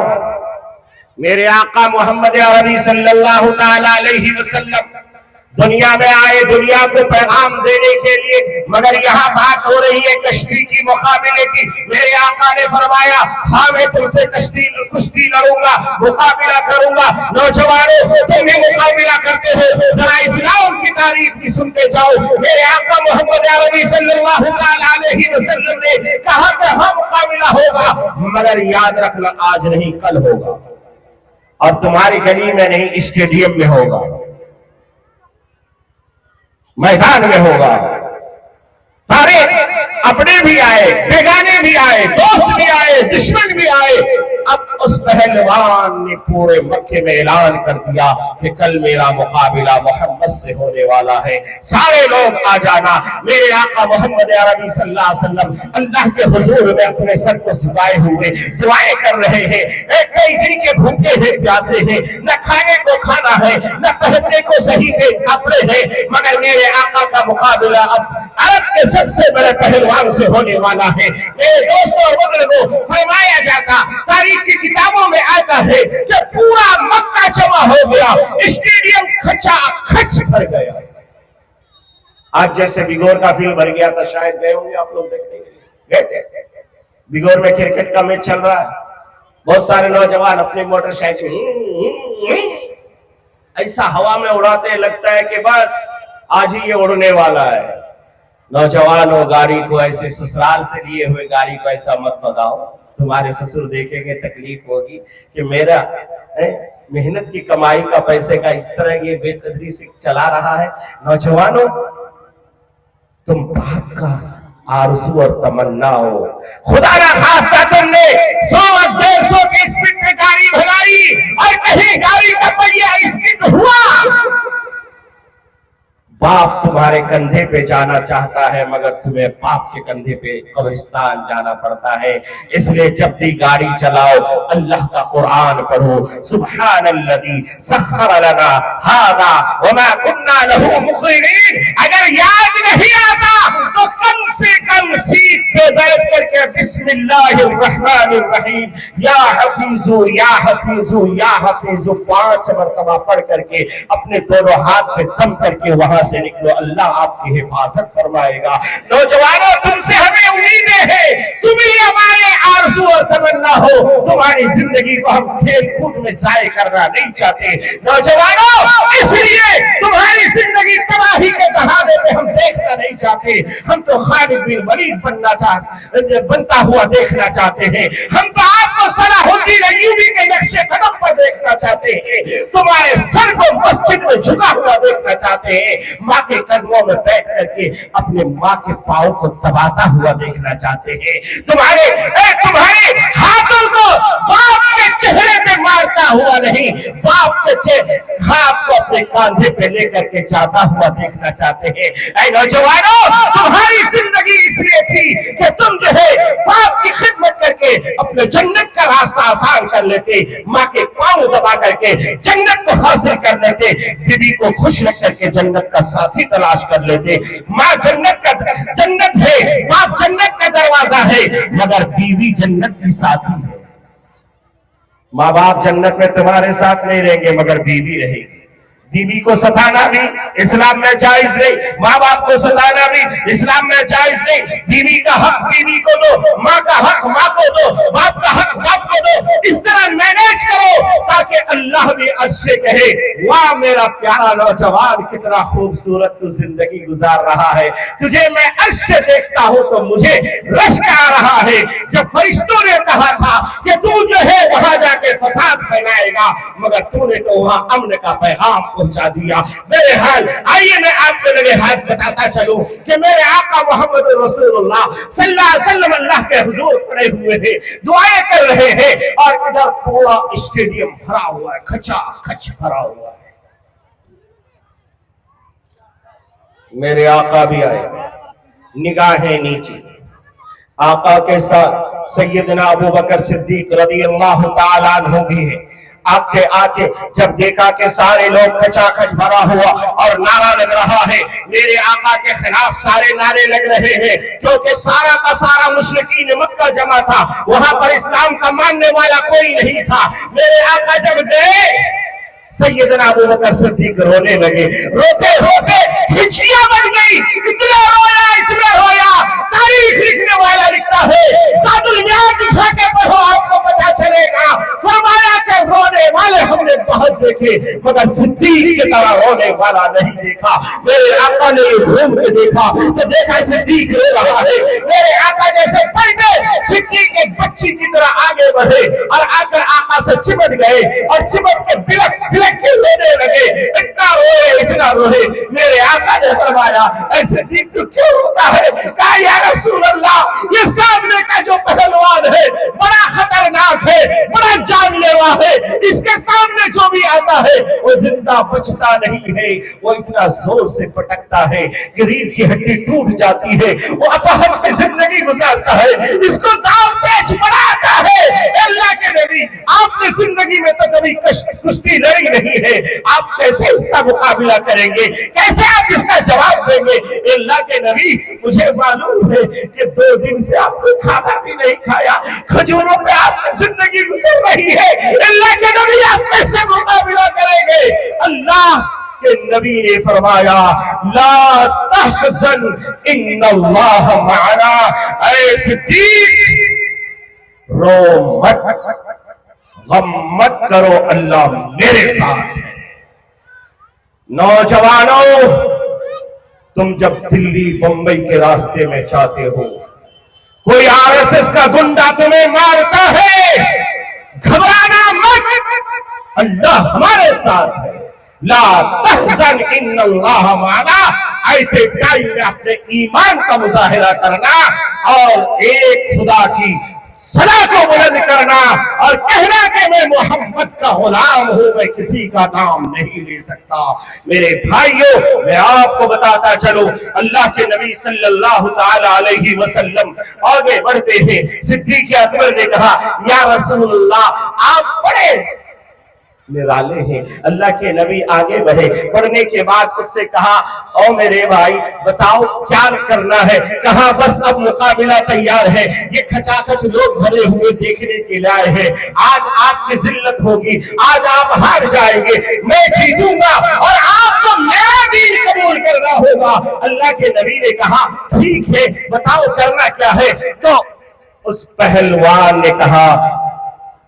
میرے آقا محمد عربی صلی اللہ تعالی علیہ وسلم دنیا میں آئے دنیا کو پیغام دینے کے لیے، مگر یہاں بات ہو رہی ہے کشتی کی مقابلے کی۔ میرے آقا نے فرمایا ہاں میں تم سے کشتی لڑوں گا، مقابلہ کروں گا۔ نوجوانوں تم بھی مقابلہ کرتے ہو، ذرا اسلام کی تاریخ بھی سنتے جاؤ۔ میرے آقا محمد عربی صلی اللہ تعالی علیہ وسلم نے کہا کہ ہاں مقابلہ ہوگا، مگر یاد رکھنا آج نہیں کل ہوگا، اور تمہاری گلی میں نہیں اسٹیڈیم میں ہوگا، میدان میں ہوگا۔ سارے اپنے بھی آئے، بیگانے بھی آئے، دوست بھی آئے، دشمن بھی آئے۔ اب اس پہلوان نے پورے مکے میں اعلان کر دیا کہ کل میرا مقابلہ محمد سے ہونے والا ہے، سارے لوگ آ جانا۔ میرے آقا محمد عربی صلی اللہ علیہ وسلم اللہ کے حضور میں اپنے سر کو جھکائے ہوئے دعائیں کر رہے ہیں۔ کئی دن کے بھوکے ہیں، پیاسے ہیں، نہ کھانے کو کھانا ہے، نہ پہننے کو صحیح کپڑے ہیں، مگر میرے آقا کا مقابلہ اب عرب کے سب سے بڑے پہلوان سے ہونے والا ہے۔ میرے دوستوں اور بزرگوں، فرمایا جاتا تاریخ کی کتابوں میں آتا ہے کہ پورا مکہ جمع ہو گیا، اسٹیڈیم کھچا کھچ بھر گیا۔ آج جیسے بیگور کا فیلڈ بھر گیا تھا، شاید گئے ہوں گے آپ لوگ دیکھنے کے لیے۔ بیگور میں کرکٹ کا میچ چل رہا ہے، بہت سارے نوجوان اپنی موٹر سائیکل ایسا ہوا میں اڑاتے ہیں، لگتا ہے کہ بس آج ہی یہ اڑنے والا ہے۔ نوجوانوں گاڑی کو ایسے سسرال سے لیے ہوئے گاڑی کو ایسا مت بگاؤ، تمہارے سسر دیکھیں گے تکلیف ہوگی کہ میرا محنت کی کمائی کا پیسے کا اس طرح یہ بے قدری سے چلا رہا ہے۔ نوجوانوں تم باپ کا آرزو اور تمنا ہو، خدا نہ خواستہ تم نے 100-150 کی اسپیڈ پہ گاڑی بھگائی اور کہیں گاڑی کا پہیہ اسکڈ ہوا، باپ تمہارے کندھے پہ جانا چاہتا ہے مگر تمہیں باپ کے کندھے پہ قبرستان جانا پڑتا ہے۔ اس لیے جب بھی گاڑی چلاؤ اللہ کا قرآن پڑھو، سبحان الذی سخر لنا ھذا وما كنا له مقرنین۔ اگر یاد نہیں آتا تو کم سے کم سیٹ پہ بیٹھ کر کے بسم اللہ الرحمن الرحیم یا حفیظو یا حفیظو یا حفیظو 5 مرتبہ پڑھ کر کے اپنے دونوں ہاتھ پہ دم کر کے وہاں سے نکلو، اللہ آپ کی حفاظت فرمائے گا۔ نوجوانوں تم سے ہمیں امیدیں ہیں، تم ہی ہمارے آرزو اور تمنا ہو، تمہاری زندگی کو ہم کھیل کود میں ضائع کرنا نہیں چاہتے۔ نوجوانوں اس لیے تمہاری زندگی تباہی کے بہانے میں ہم دیکھنا نہیں چاہتے، ہم تو خالد بن ولید بنتا ہوا دیکھنا چاہتے ہیں، ہم تو آپ کو صلاح الدین ایوبی کے نقش قدم پر دیکھنا چاہتے ہیں، تمہارے سر کو مسجد میں جھکا ہوا دیکھنا چاہتے ہیں، ماں کے قدموں میں بیٹھ کر کے اپنے ماں کے پاؤں کو دباتا ہوا دیکھنا چاہتے ہیں، تمہارے ہاتھوں کو باپ کے چہرے پہ مارتا ہوا نہیں، باپ کے خواب کو اپنے کاندھے پہ لے کر کے جاتا ہوا دیکھنا چاہتے ہیں۔ اے نوجوانوں تمہاری زندگی اس لیے تھی کہ تم جو ہے باپ کی خدمت کر کے اپنے جنت کا راستہ آسان کر لیتے، ماں کے پاؤں دبا کر کے جنت کو حاصل کر لیتے، بیوی کو خوش رکھ کر کے جنت کا ساتھی تلاش کر لیتے۔ ماں جنت ہے، باپ جنت کا دروازہ ہے، مگر بیوی جنت کی ساتھی ہے۔ ماں باپ جنت میں تمہارے ساتھ نہیں رہیں گے مگر بیوی رہے گی۔ بیوی کو ستانا بھی اسلام میں جائز نہیں، ماں باپ کو ستانا بھی اسلام میں جائز نہیں۔ بیوی کا حق بیوی کو دو، ماں کا حق ماں کو دو، باپ کا حق باپ کو دو، اس طرح مینیج کرو تاکہ اللہ بھی عرش سے کہے واہ میرا پیارا نوجوان کتنا خوبصورت تو زندگی گزار رہا ہے، تجھے میں عرش سے دیکھتا ہوں تو مجھے رشک آ رہا ہے۔ جب فرشتوں نے کہا تھا کہ تو جو ہے وہاں جا کے فساد پھیلائے گا، مگر تو نے تو وہاں امن کا پیغام پہنچا دیا۔ میرے حال آئیے میں آپ کو لگے ہاتھ بتاتا چلوں کہ میرے آقا محمد رسول اللہ صلی اللہ علیہ وسلم اللہ کے حضور کھڑے ہوئے ہیں، دعائیں کر رہے ہیں، اور ادھر پورا اسٹیڈیم بھرا ہوا ہے، کھچا کھچ بھرا ہوا ہے۔ میرے آقا بھی آئے، نگاہیں نیچے، آقا کے ساتھ سیدنا ابو بکر صدیق رضی اللہ تعالیٰ عنہ بھی ہے۔ آپ کے آتے جب دیکھا کہ سارے لوگ کھچا کھچ بھرا ہوا اور نعرہ لگ رہا ہے، میرے آقا کے خلاف سارے نعرے لگ رہے ہیں، کیونکہ سارا کا سارا مشرکین مکہ جمع تھا، وہاں پر اسلام کا ماننے والا کوئی نہیں تھا۔ میرے آقا جب گئے سیدنا ابو بکر صدیق رونے لگے، روتے روتے ہچکیاں بن گئی، اتنا رویا، تاریخ لکھنے والا لکھتا ہے، زاد المیعاد اٹھا کے پڑھو آپ کو پتہ چلے گا، فرمایا کہ رونے والے ہم نے بہت دیکھے مگر صدیق کی طرح رونے والا نہیں دیکھا۔ میرے آقا نے گھوم کے دیکھا تو دیکھا صدیق رو رہا ہے، میرے آقا جیسے پلٹے صدیق ایک بچی کی طرح آگے بڑھے اور آ کر آقا سے چمٹ گئے اور چمٹ کے بلک کے رونے لگے، اتنا روئے۔ میرے آقا نے فرمایا اے صدیق تو کیوں روتا ہے؟ کہا یا رسول اللہ یہ سامنے کا جو پہلوان ہے بڑا خطرناک ہے، بڑا جان لیوا ہے، اس کے سامنے جو بھی آتا ہے وہ زندہ بچتا نہیں ہے، وہ اتنا زور سے پٹکتا ہے کہ ریڑھ کی ہڈی ٹوٹ جاتی ہے، وہ اپہج کی زندگی گزارتا ہے، اس کو داؤ پیچ بڑھاتا ہے۔ اللہ کے نبی آپ نے زندگی میں تو کبھی کشتی لڑی نہیں ہے، آپ کیسے اس کا مقابلہ کریں گے، کیسے آپ اس کا جواب دیں گے؟ اللہ کے نبی مجھے معلوم ہے کہ 2 دن سے آپ نے کھانا بھی نہیں کھایا، کھجوروں پہ آپ کی زندگی گزر رہی ہے، اللہ کے نبی آپ کیسے مقابلہ کریں گے؟ اللہ کہ نبی نے فرمایا لا تحزن ان اللہ معنا، اے صدیق رو مت، غم مت کرو، اللہ میرے ساتھ ہے۔ نوجوانوں تم جب دلی بمبئی کے راستے میں جاتے ہو، کوئی RSS کا گنڈا تمہیں مارتا ہے، گھبرانا مت، اللہ ہمارے ساتھ ہے۔ لا تحزن ان اللہ معنا، ایسے ٹائم میں اپنے ایمان کا مظاہرہ کرنا اور ایک خدا کی صلاح کو بلند کرنا اور کہنا کہ میں محمد کا غلام ہوں، میں کسی کا نام نہیں لے سکتا۔ میرے بھائیوں میں آپ کو بتاتا چلوں، اللہ کے نبی صلی اللہ تعالی علیہ وسلم آگے بڑھتے ہیں، صدیق اکبر نے کہا یا رسول اللہ آپ بڑے نرالے ہیں۔ اللہ کے نبی آگے بڑھے، بڑھنے کے بعد اس سے کہا او میرے بھائی بتاؤ کیا کرنا ہے؟ کہا بس اب مقابلہ تیار ہے، یہ کھچا کھچ لوگ بھرے ہوئے دیکھنے کے لائے ہیں، آج آپ کی ذلت ہوگی، آج آپ ہار جائیں گے، میں جیتوں گا اور آپ کو میرا دین قبول کرنا ہوگا۔ اللہ کے نبی نے کہا ٹھیک ہے بتاؤ کرنا کیا ہے؟ تو اس پہلوان نے کہا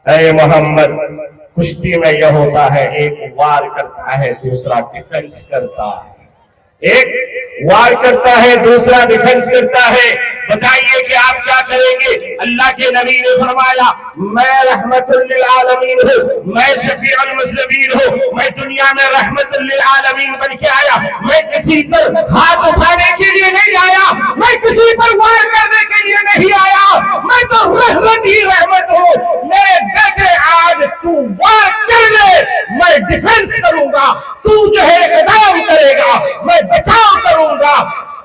اے محمد کشتی میں یہ ہوتا ہے ایک وار کرتا ہے دوسرا ڈیفنس کرتا ہے، ایک وار کرتا ہے دوسرا ڈیفنس کرتا ہے، بتائیے کہ آپ کیا کریں گے؟ اللہ کے نبی نے فرمایا میں رحمت للعالمین ہوں، میں شفیع المذنبین ہوں، میں دنیا میں رحمت للعالمین بن کے آیا، میں کسی پر ہاتھ اٹھانے کے لیے نہیں آیا، میں کسی پر وار کرنے کے لیے نہیں آیا، میں تو رحمت ہی رحمت ہوں۔ میرے بیٹے آج تو وار کر لے، میں ڈیفنس کروں گا، تو جو ہے اقدام کرے گا، میں بچاؤ کروں گا۔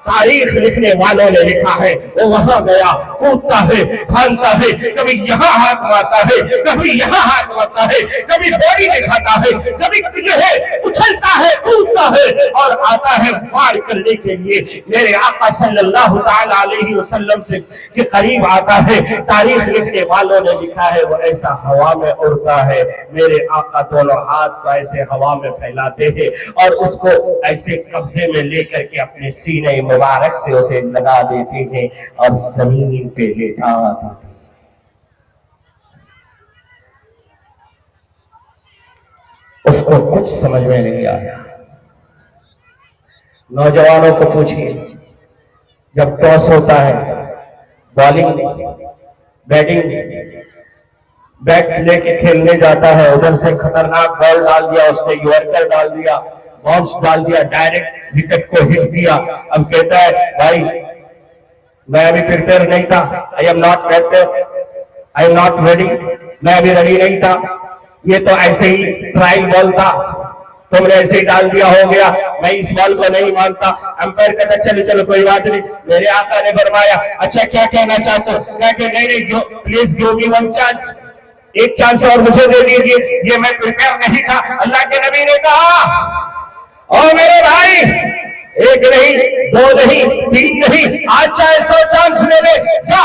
تاریخ لکھنے والوں نے لکھا ہے وہ وہاں گیا، کودتا ہے، بھاگتا ہے، کبھی یہاں ہاتھ مارتا ہے، کبھی یہاں ہاتھ مارتا ہے، کبھی باڈی دکھاتا ہے، کبھی جو ہے اچھلتا ہے، کودتا ہے اور آتا ہے وار کرنے کے لیے میرے آقا صلی اللہ تعالی علیہ وسلم سے کے قریب آتا ہے۔ تاریخ لکھنے والوں نے لکھا ہے وہ ایسا ہوا میں اڑتا ہے، میرے آقا دونوں ہاتھ کو ایسے ہوا میں پھیلاتے ہیں اور اس کو ایسے قبضے میں لے کر کے اپنے سینے مبارک سے اسے لگا دیتے ہیں اور زمین پہ لیٹا دیتے ہیں۔ اس کو کچھ سمجھ میں نہیں آیا۔ نوجوانوں کو پوچھئے جب ٹاس ہوتا ہے، بالنگ بیٹنگ بیٹ لے کے کھیلنے جاتا ہے، ادھر سے خطرناک بال ڈال دیا اس نے، یورکر ڈال دیا، باؤنس ڈال دیا، ڈائریکٹ وکٹ کو ہٹ کیا، اب کہتا ہے بھائی میں ابھی پریپیئر نہیں تھا، I am not prepared, I am not ready، میں ابھی ریڈی نہیں تھا، یہ تو ایسے ہی ٹرائل بال تھا، تم نے ایسے ہی ڈال دیا ہو گیا، میں اس بال کو نہیں مانتا۔ امپائر کہتا چلو چلو کوئی بات نہیں۔ میرے آقا نے فرمایا اچھا کیا کہنا چاہتے ہو؟ کہا کہ نہیں please give me one chance, ایک چانس اور مجھے دے دیجیے، یہ میں پریپیئر نہیں تھا۔ اللہ کے نبی نے کہا اور میرے بھائی ایک نہیں، دو نہیں، تین نہیں، آج چاہے 100 چانس لے لے جا۔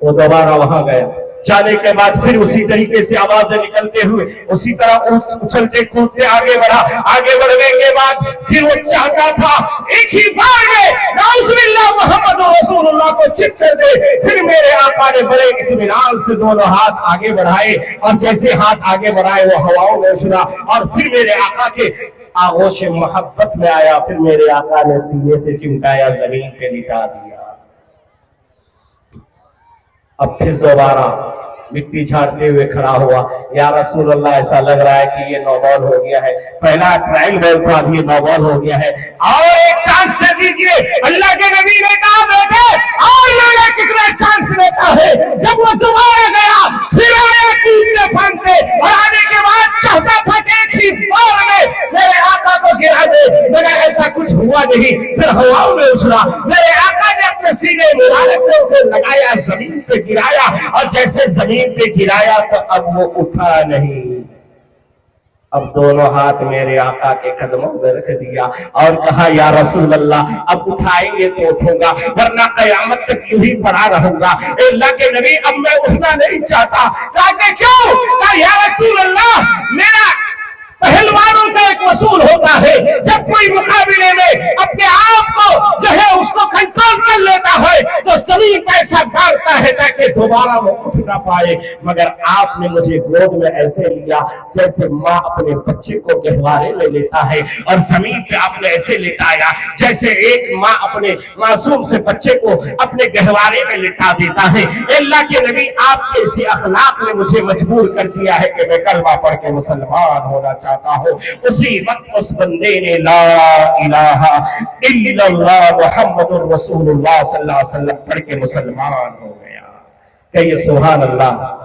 وہ دوبارہ وہاں گیا، جانے کے بعد پھر اسی طریقے سے آوازیں نکلتے ہوئے اسی طرح اچھلتے کودتے آگے بڑھا، آگے بڑھنے کے بعد پھر وہ چاہتا تھا ایک ہی بار میں نعوذ باللہ محمد رسول اللہ کو چپ کر دے۔ پھر میرے آقا نے بڑے اطمینان سے دونوں ہاتھ آگے بڑھائے اور جیسے ہاتھ آگے بڑھائے وہ ہواؤں میں اچھلا اور پھر میرے آقا کے آغوش محبت میں آیا، پھر میرے آقا نے سینے سے چمٹایا، زمین پہ لٹا دیا۔ اب پھر دوبارہ مٹی جھاڑتے ہوئے کھڑا ہوا، یا رسول اللہ ایسا لگ رہا ہے کہ یہ نو بال ہو گیا ہے، پہلا ٹرائل بال تھا اب یہ نو بال ہو گیا ہے، اور ایک چانس دے دیجئے۔ اللہ کے نبی نے کہا بیٹے اور لوگا کتنا چانس لیتا ہے؟ جب وہ دوبارہ گیا پھر آیا کودتے پھانتے اور آنے کے بعد چاہتا تھا کہ ایک ہی بال میں میرے آقا کو گرا دے، مگر ایسا کچھ ہوا نہیں، پھر ہواؤں میں اچھلا، میرے آقا نے اپنے سینے مبارک سے اسے لگایا، زمین پہ گرایا اور جیسے زمین پہ گرایا تو اب وہ اٹھا نہیں۔ اب دونوں ہاتھ میرے آقا کے قدموں میں رکھ دیا اور کہا یا رسول اللہ اب اٹھائیں گے تو اٹھوں گا ورنہ قیامت تک یوں ہی پڑا رہوں گا۔ اے اللہ کے نبی اب میں اٹھنا نہیں چاہتا۔ کہا کہ کیوں؟ کہا یا رسول اللہ میرا پہلوانوں کا ایک اصول ہوتا ہے، جب کوئی مقابلے میں اپنے آپ کو جو ہے اس کو کنٹرول کر لیتا ہے تو زمین پہ ایسا ڈالتا ہے تاکہ دوبارہ وہ اٹھ نہ پائے، مگر آپ نے مجھے گود میں ایسے لیا جیسے ماں اپنے بچے کو گہوارے میں لیتا ہے اور زمین پہ آپ نے ایسے لٹایا جیسے ایک ماں اپنے معصوم سے بچے کو اپنے گہوارے میں لٹا دیتا ہے۔ اللہ کے نبی آپ کے اسی اخلاق نے مجھے مجبور کر دیا ہے کہ میں کلمہ پڑھ کے مسلمان ہونا چاہتا ہوں۔ اسی وقت اس بندے نے لا الہ الا اللہ محمد رسول اللہ صلی اللہ علیہ وسلم پڑھ کے مسلمان ہو گیا۔ کہیے سبحان اللہ۔